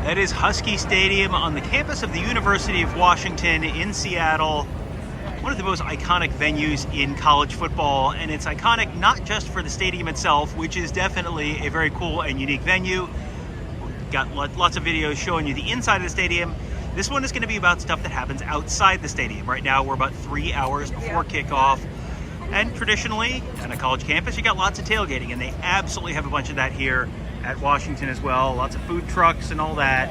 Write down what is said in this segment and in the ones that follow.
That is Husky Stadium on the campus of the University of Washington in Seattle. One of the most iconic venues in college football, and it's iconic not just for the stadium itself, which is definitely a very cool and unique venue. Got lots of videos showing you the inside of the stadium. This one is going to be about stuff that happens outside the stadium. Right now we're about 3 hours before kickoff, and traditionally on a college campus you got lots of tailgating, and they absolutely have a bunch of that here at Washington as well. Lots of food trucks and all that,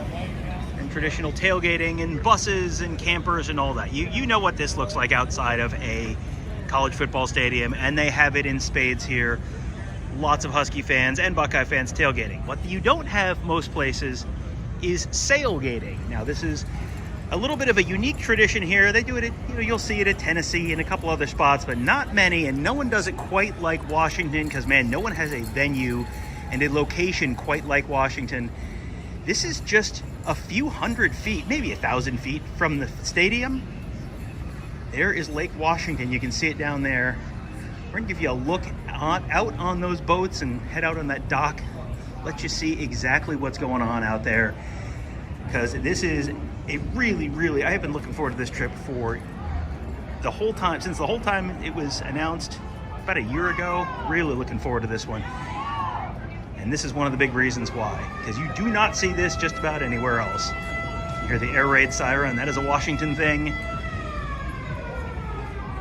and traditional tailgating and buses and campers and all that. You know what this looks like outside of a college football stadium, and they have it in spades here. Lots of Husky fans and Buckeye fans tailgating. What you don't have most places is sailgating. Now this is a little bit of a unique tradition here. They do it at, you'll see it at Tennessee and a couple other spots, but not many, and no one does it quite like Washington, because man, no one has a venue and a location quite like Washington. This is just a few hundred feet, maybe 1,000 feet from the stadium. There is Lake Washington. You can see it down there. We're gonna give you a look out on those boats and head out on that dock. Let you see exactly what's going on out there, because this is a really, I have been looking forward to this trip for the whole time, since the whole time it was announced about a year ago. Really looking forward to this one. And this is one of the big reasons why, because you do not see this just about anywhere else. You hear the air raid siren, that is a Washington thing.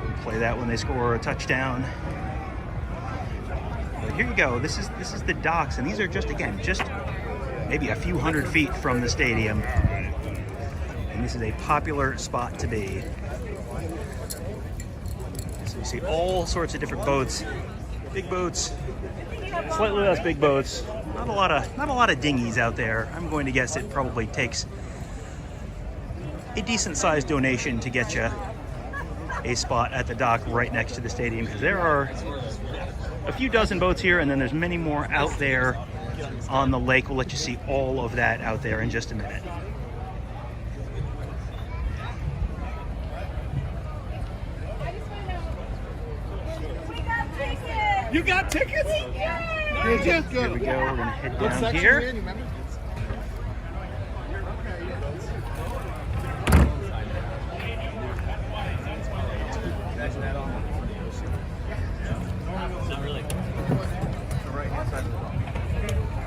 We'll play that when they score a touchdown. But here you go, this is the docks, and these are just maybe a few hundred feet from the stadium. And this is a popular spot to be. So you see all sorts of different boats, big boats, slightly less big boats. Not a lot of dinghies out there. I'm going to guess it probably takes a decent sized donation to get you a spot at the dock right next to the stadium, because there are a few dozen boats here, and then there's many more out there on the lake. We'll let you see all of that out there in just a minute. You got tickets? Good. Here we go. We're gonna head down here.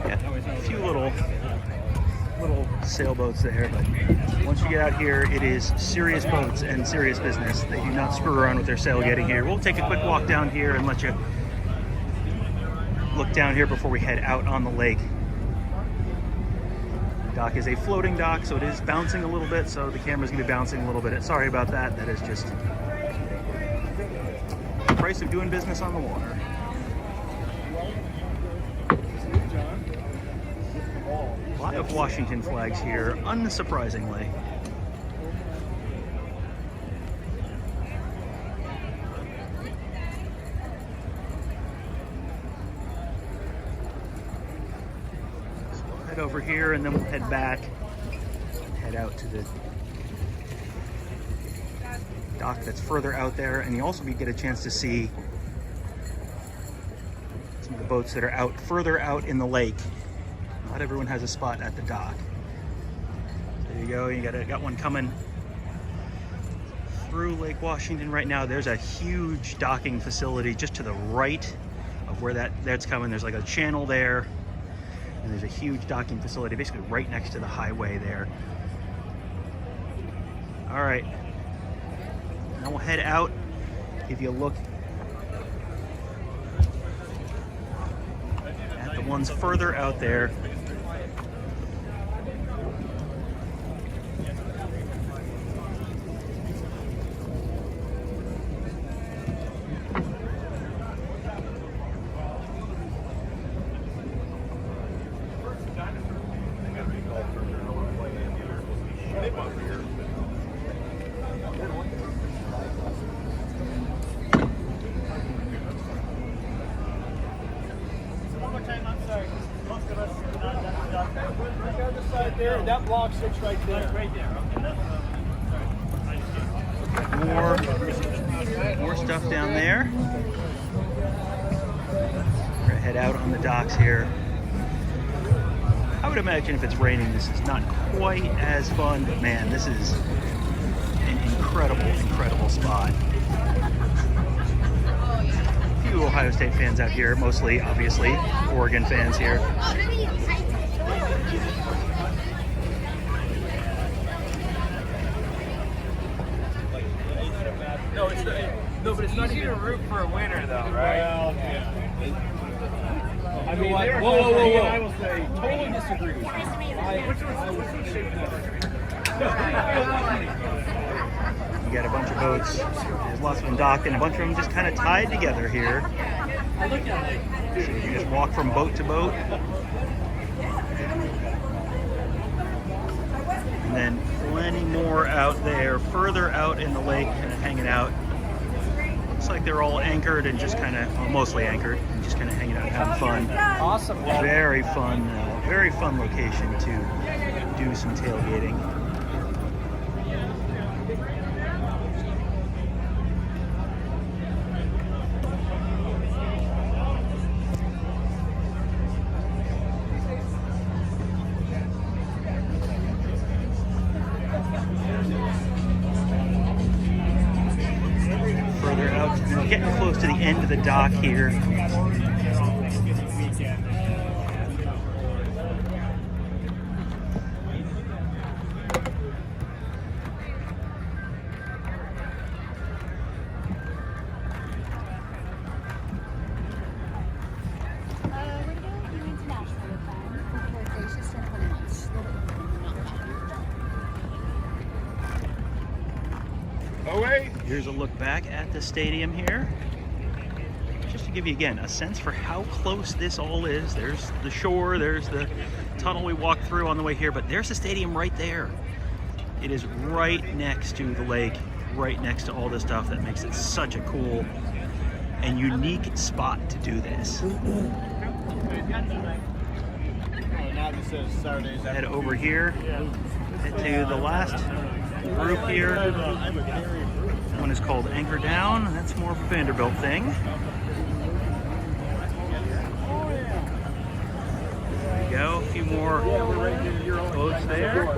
Yeah, a few little sailboats there, but once you get out here, it is serious boats and serious business. They do not screw around with their sailgating here. We'll take a quick walk down here and let you look down here before we head out on the lake. The dock is a floating dock, so it is bouncing a little bit, so the camera's gonna be bouncing a little bit. Sorry about that. That is just the price of doing business on the water. A lot of Washington flags here, unsurprisingly. So we'll head over here, and then we'll head back and head out to the dock that's further out there, and you also get a chance to see some of the boats that are further out in the lake. Not everyone has a spot at the dock. So there you go, you got one coming through Lake Washington right now. There's a huge docking facility just to the right of where that's coming. There's like a channel there, and there's a huge docking facility basically right next to the highway there. All right, now we'll head out, give you a look at the ones further out there. There, that block sits right there. Right there. More stuff down there. We're gonna head out on the docks here. would imagine if it's raining, this is not quite as fun, but man, this is an incredible, incredible spot. A few Ohio State fans out here, mostly, obviously, Oregon fans here. No, but it's not easy to root for a winner, though, right? Well, yeah. I mean, whoa. I will say, totally disagree. You got a bunch of boats. There's lots of them docked, and a bunch of them just kind of tied together here. So you just walk from boat to boat. And then plenty more out there, further out in the lake, kind of hanging out. Looks like they're all anchored and just kind of, well, mostly anchored, and just kind of hanging out, having fun. Awesome. Very fun location to do some tailgating. Further out, getting close to the end of the dock here. Here's a look back at the stadium here. Just to give you, again, a sense for how close this all is. There's the shore, there's the tunnel we walked through on the way here, but there's the stadium right there. It is right next to the lake, right next to all this stuff that makes it such a cool and unique spot to do this. Head over here, head to the last group here. One is called Anchor Down. That's more of a Vanderbilt thing. There you go. A few more boats there.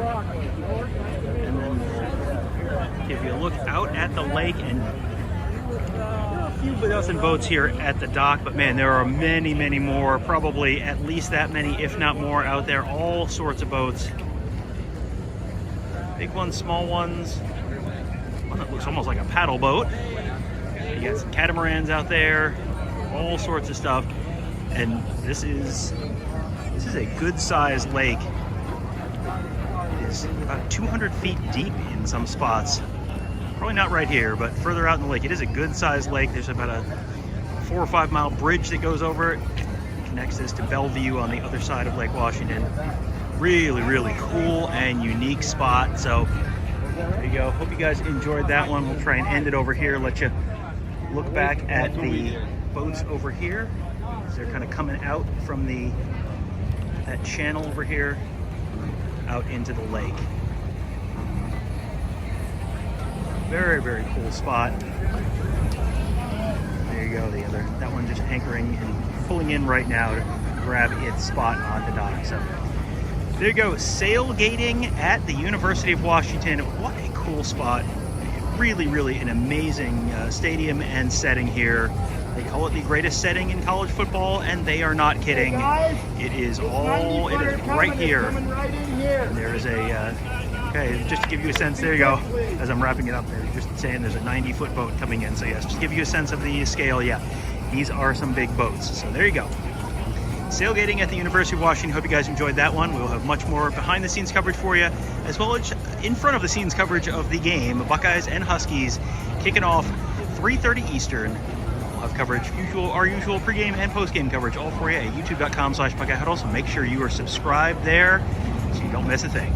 And then give you a look out at the lake, and a few dozen boats here at the dock, but man, there are many, many more, probably at least that many, if not more, out there. All sorts of boats. Big ones, small ones. One that looks almost like a paddle boat. You got some catamarans out there, all sorts of stuff. And this is a good-sized lake. It is about 200 feet deep in some spots. Probably not right here, but further out in the lake. It is a good-sized lake. There's about a 4 or 5 mile bridge that goes over it. Connects this to Bellevue on the other side of Lake Washington. Really, really cool and unique spot. So there you go. Hope you guys enjoyed that one. We'll try and end it over here. Let you look back at the boats over here. They're kind of coming out from that channel over here out into the lake. Very, very cool spot. There you go. That one just anchoring and pulling in right now to grab its spot on the dock. So there you go, sailgating at the University of Washington. What a cool spot. Really, really an amazing stadium and setting here. They call it the greatest setting in college football, and they are not kidding. It is right here. And there is okay, just to give you a sense, there you go, as I'm wrapping it up there, just saying there's a 90-foot boat coming in. So yes, just to give you a sense of the scale, yeah, these are some big boats. So there you go. Sailgating at the University of Washington. Hope you guys enjoyed that one. We'll have much more behind the scenes coverage for you, as well as in front of the scenes coverage of the game, Buckeyes and Huskies, kicking off 3:30 Eastern. We'll have coverage, our usual pregame and postgame coverage, all for you at youtube.com/BuckeyeHuddle. So make sure you are subscribed there so you don't miss a thing.